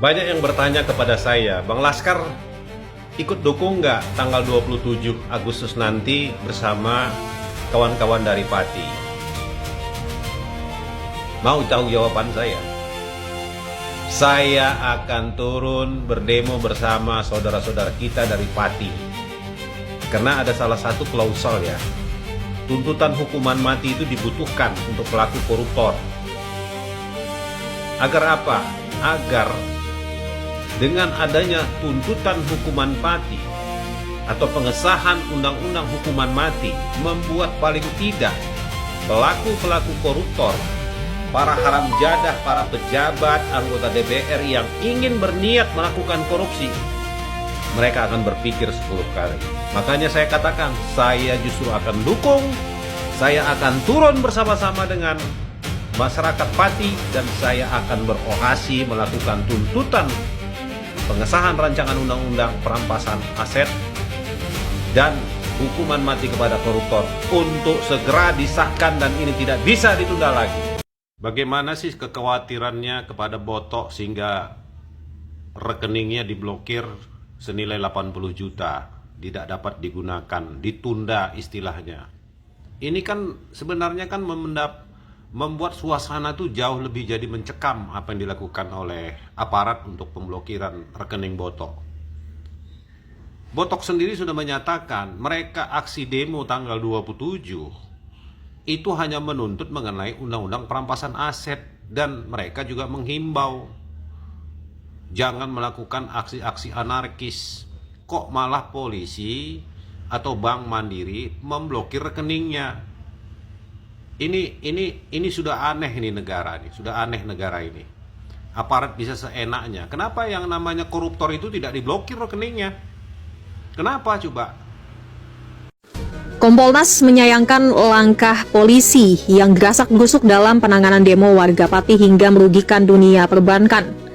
Banyak yang bertanya kepada saya, Bang Laskar ikut dukung nggak tanggal 27 Agustus nanti bersama kawan-kawan dari Pati? Mau tahu jawaban saya? Saya akan turun berdemo bersama saudara-saudara kita dari Pati. Karena ada salah satu klausel ya. Tuntutan hukuman mati itu dibutuhkan untuk pelaku koruptor. Agar apa? Agar dengan adanya tuntutan hukuman mati atau pengesahan undang-undang hukuman mati membuat paling tidak pelaku-pelaku koruptor, para haram jadah, para pejabat, anggota DPR yang ingin berniat melakukan korupsi, mereka akan berpikir 10 kali. Makanya saya katakan, saya justru akan dukung, saya akan turun bersama-sama dengan masyarakat Pati, dan saya akan berorasi melakukan tuntutan pengesahan rancangan undang-undang perampasan aset dan hukuman mati kepada koruptor untuk segera disahkan, dan ini tidak bisa ditunda lagi. Bagaimana sih kekhawatirannya kepada Botok sehingga rekeningnya diblokir senilai 80 juta, tidak dapat digunakan, ditunda istilahnya. Ini kan sebenarnya kan membuat suasana tuh jauh lebih jadi mencekam apa yang dilakukan oleh aparat untuk pemblokiran rekening Botok. Botok sendiri sudah menyatakan mereka aksi demo tanggal 27 itu hanya menuntut mengenai undang-undang perampasan aset, dan mereka juga menghimbau jangan melakukan aksi-aksi anarkis. Kok malah polisi atau Bank Mandiri memblokir rekeningnya? Ini sudah aneh, ini negara ini sudah aneh negara ini. Aparat bisa seenaknya. Kenapa yang namanya koruptor itu tidak diblokir rekeningnya? Kenapa coba? Kompolnas menyayangkan langkah polisi yang gerasak-gerusuk dalam penanganan demo warga Pati hingga merugikan dunia perbankan.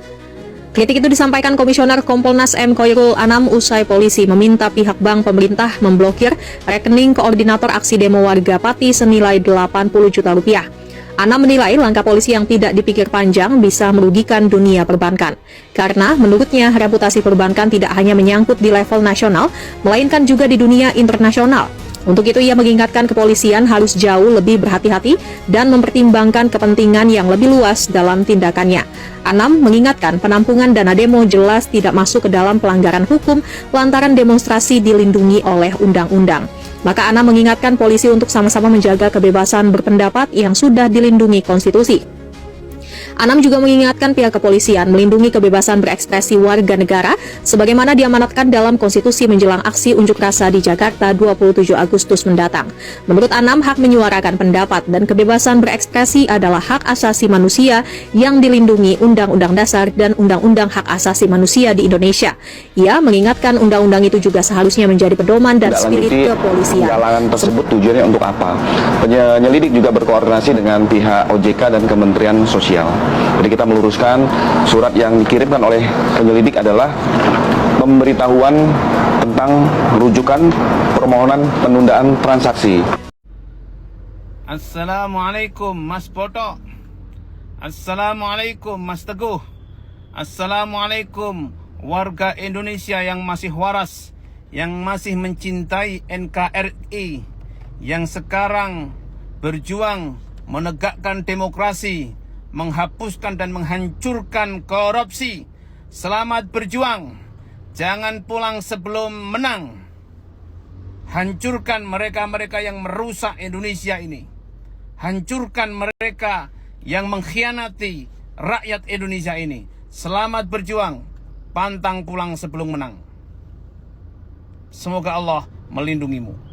Kritik itu disampaikan Komisioner Kompolnas M. Khoirul Anam usai polisi meminta pihak bank pemerintah memblokir rekening koordinator aksi demo warga Pati senilai 80 juta rupiah. Anam menilai langkah polisi yang tidak dipikir panjang bisa merugikan dunia perbankan. Karena menurutnya reputasi perbankan tidak hanya menyangkut di level nasional, melainkan juga di dunia internasional. Untuk itu ia mengingatkan kepolisian harus jauh lebih berhati-hati dan mempertimbangkan kepentingan yang lebih luas dalam tindakannya. Anam mengingatkan penampungan dana demo jelas tidak masuk ke dalam pelanggaran hukum lantaran demonstrasi dilindungi oleh undang-undang. Maka Anam mengingatkan polisi untuk sama-sama menjaga kebebasan berpendapat yang sudah dilindungi konstitusi. Anam juga mengingatkan pihak kepolisian melindungi kebebasan berekspresi warga negara sebagaimana diamanatkan dalam konstitusi menjelang aksi unjuk rasa di Jakarta 27 Agustus mendatang. Menurut Anam, hak menyuarakan pendapat dan kebebasan berekspresi adalah hak asasi manusia yang dilindungi Undang-Undang Dasar dan Undang-Undang Hak Asasi Manusia di Indonesia. Ia mengingatkan undang-undang itu juga seharusnya menjadi pedoman dan spirit kepolisian. Penggalangan tersebut tujuannya untuk apa? Penyelidik juga berkoordinasi dengan pihak OJK dan Kementerian Sosial. Jadi kita meluruskan surat yang dikirimkan oleh penyelidik adalah pemberitahuan tentang rujukan permohonan penundaan transaksi. Assalamualaikum Mas Botok. Assalamualaikum Mas Teguh. Assalamualaikum warga Indonesia yang masih waras, yang masih mencintai NKRI, yang sekarang berjuang menegakkan demokrasi, menghapuskan dan menghancurkan korupsi. Selamat berjuang. Jangan pulang sebelum menang. Hancurkan mereka-mereka yang merusak Indonesia ini. Hancurkan mereka yang mengkhianati rakyat Indonesia ini. Selamat berjuang. Pantang pulang sebelum menang. Semoga Allah melindungimu.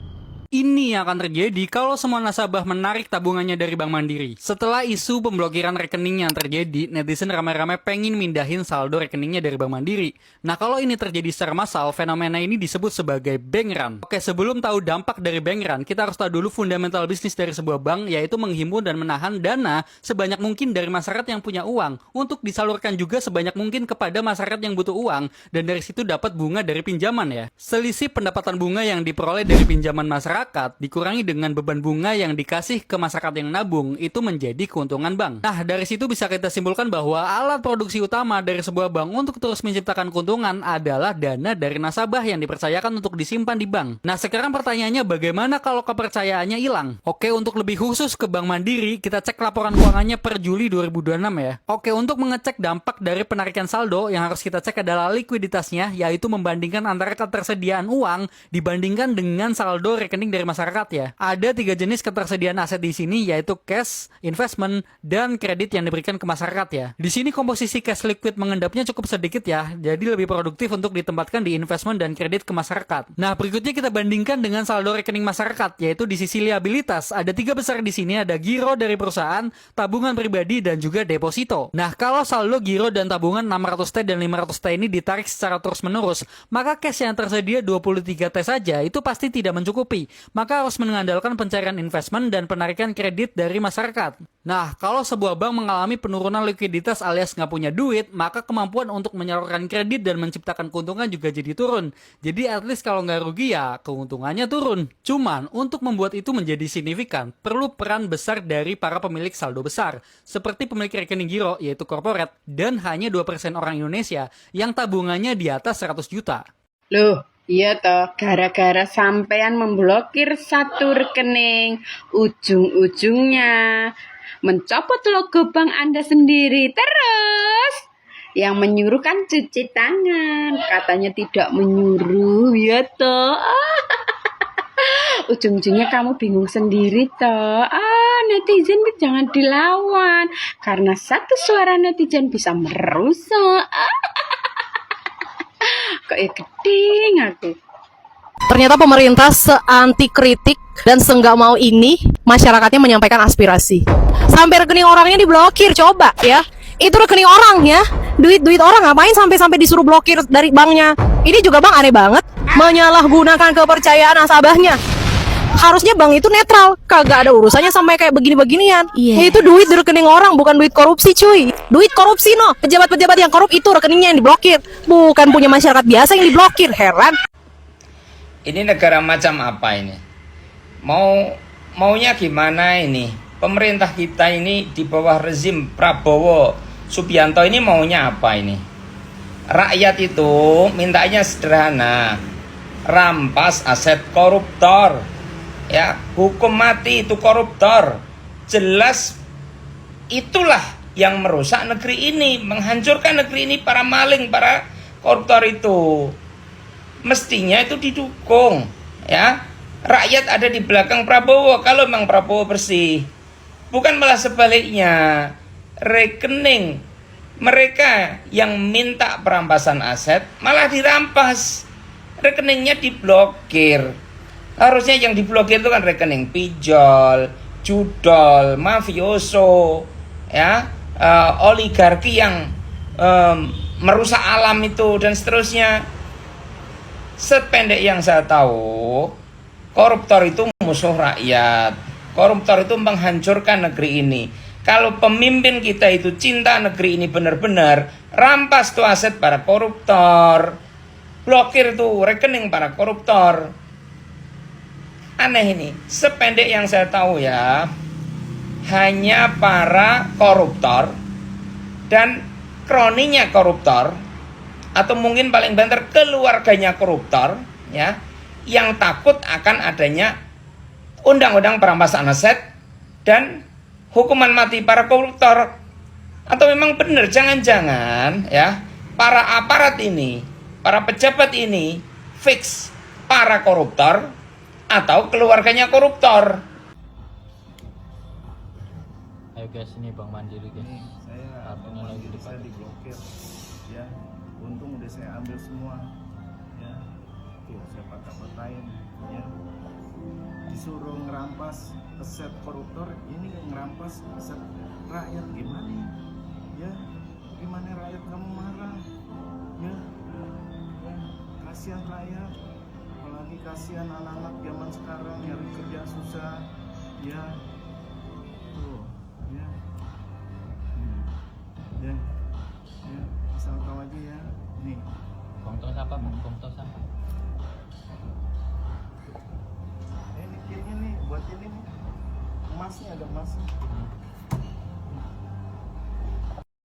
Ini yang akan terjadi kalau semua nasabah menarik tabungannya dari Bank Mandiri. Setelah isu pemblokiran rekening yang terjadi, netizen ramai-ramai pengen mindahin saldo rekeningnya dari Bank Mandiri. Nah, kalau ini terjadi secara massal, fenomena ini disebut sebagai bank run. Oke, sebelum tahu dampak dari bank run, kita harus tahu dulu fundamental bisnis dari sebuah bank, yaitu menghimpun dan menahan dana sebanyak mungkin dari masyarakat yang punya uang, untuk disalurkan juga sebanyak mungkin kepada masyarakat yang butuh uang, dan dari situ dapat bunga dari pinjaman ya. Selisih pendapatan bunga yang diperoleh dari pinjaman masyarakat masyarakat dikurangi dengan beban bunga yang dikasih ke masyarakat yang nabung, itu menjadi keuntungan bank. Nah, dari situ bisa kita simpulkan bahwa alat produksi utama dari sebuah bank untuk terus menciptakan keuntungan adalah dana dari nasabah yang dipercayakan untuk disimpan di bank. Nah, sekarang pertanyaannya bagaimana kalau kepercayaannya hilang? Oke, untuk lebih khusus ke Bank Mandiri, kita cek laporan keuangannya per Juli 2026 ya. Oke, untuk mengecek dampak dari penarikan saldo, yang harus kita cek adalah likuiditasnya, yaitu membandingkan antara ketersediaan uang dibandingkan dengan saldo rekening dari masyarakat ya. Ada 3 jenis ketersediaan aset di sini, yaitu cash, investment, dan kredit yang diberikan ke masyarakat ya. Di sini komposisi cash liquid mengendapnya cukup sedikit ya, jadi lebih produktif untuk ditempatkan di investment dan kredit ke masyarakat. Nah, berikutnya kita bandingkan dengan saldo rekening masyarakat, yaitu di sisi liabilitas. Ada 3 besar di sini, ada giro dari perusahaan, tabungan pribadi, dan juga deposito. Nah, kalau saldo giro dan tabungan 600T dan 500T ini ditarik secara terus-menerus, maka cash yang tersedia 23T saja itu pasti tidak mencukupi. Maka harus mengandalkan pencarian investment dan penarikan kredit dari masyarakat. Nah, kalau sebuah bank mengalami penurunan likuiditas alias nggak punya duit, maka kemampuan untuk menyalurkan kredit dan menciptakan keuntungan juga jadi turun. Jadi at least kalau nggak rugi ya keuntungannya turun. Cuman untuk membuat itu menjadi signifikan, perlu peran besar dari para pemilik saldo besar, seperti pemilik rekening giro yaitu corporate, dan hanya 2% orang Indonesia yang tabungannya di atas 100 juta. Loh, iya toh, gara-gara sampean memblokir satu rekening, ujung-ujungnya mencopot logo bank Anda sendiri. Terus, yang menyuruh kan cuci tangan, katanya tidak menyuruh, ya toh. Ujung-ujungnya kamu bingung sendiri toh. Netizen jangan dilawan, karena satu suara netizen bisa merusak. Kok geding aku. Ternyata pemerintah seanti kritik dan seenggak mau ini masyarakatnya menyampaikan aspirasi. Sampai rekening orangnya diblokir, coba ya. Itu rekening orang ya. Duit orang ngapain sampai disuruh blokir dari banknya. Ini juga bang aneh banget, menyalahgunakan kepercayaan nasabahnya. Harusnya bank itu netral, kagak ada urusannya sampai kayak begini-beginian. Itu duit di rekening orang, bukan duit korupsi cuy. Duit korupsi no, pejabat-pejabat yang korup itu rekeningnya yang diblokir, bukan punya masyarakat biasa yang diblokir. Heran. Ini negara macam apa ini? Maunya gimana ini? Pemerintah kita ini di bawah rezim Prabowo Subianto ini maunya apa ini? Rakyat itu mintanya sederhana, rampas aset koruptor. Ya, hukum mati itu koruptor. Jelas itulah yang merusak negeri ini, menghancurkan negeri ini, para maling, para koruptor itu. Mestinya itu didukung, ya. Rakyat ada di belakang Prabowo kalau memang Prabowo bersih. Bukan malah sebaliknya. Rekening mereka yang minta perampasan aset malah dirampas. Rekeningnya diblokir. Harusnya yang diblokir itu kan rekening pinjol, judol, mafioso, ya, oligarki yang merusak alam itu dan seterusnya. Sependek yang saya tahu, koruptor itu musuh rakyat. Koruptor itu menghancurkan negeri ini. Kalau pemimpin kita itu cinta negeri ini benar-benar, rampas tuh aset para koruptor, blokir tuh rekening para koruptor. Aneh ini, sependek yang saya tahu ya, hanya para koruptor dan kroninya koruptor, atau mungkin paling banter keluarganya koruptor, ya, yang takut akan adanya undang-undang perampasan aset dan hukuman mati para koruptor. Atau memang benar, jangan-jangan ya, para aparat ini, para pejabat ini fix para koruptor atau keluarganya koruptor. Ayo guys, ini Bank Mandiri guys. Ini saya Bank Mandiri saya diblokir, ya. Untung udah saya ambil semua, ya. Tuh saya patah-patahin, ya. Disuruh ngerampas aset koruptor, ini ngerampas aset rakyat, gimana? Ya, gimana rakyat kamu marah? Ya, kasihan rakyat. Apalagi kasihan anak-anak zaman sekarang nyari kerja susah, ya. Tuh, ya. Ya, asal tahu aja ya. Nih. Bang tos apa? Bang tos apa? Ini emasnya, ada emasnya.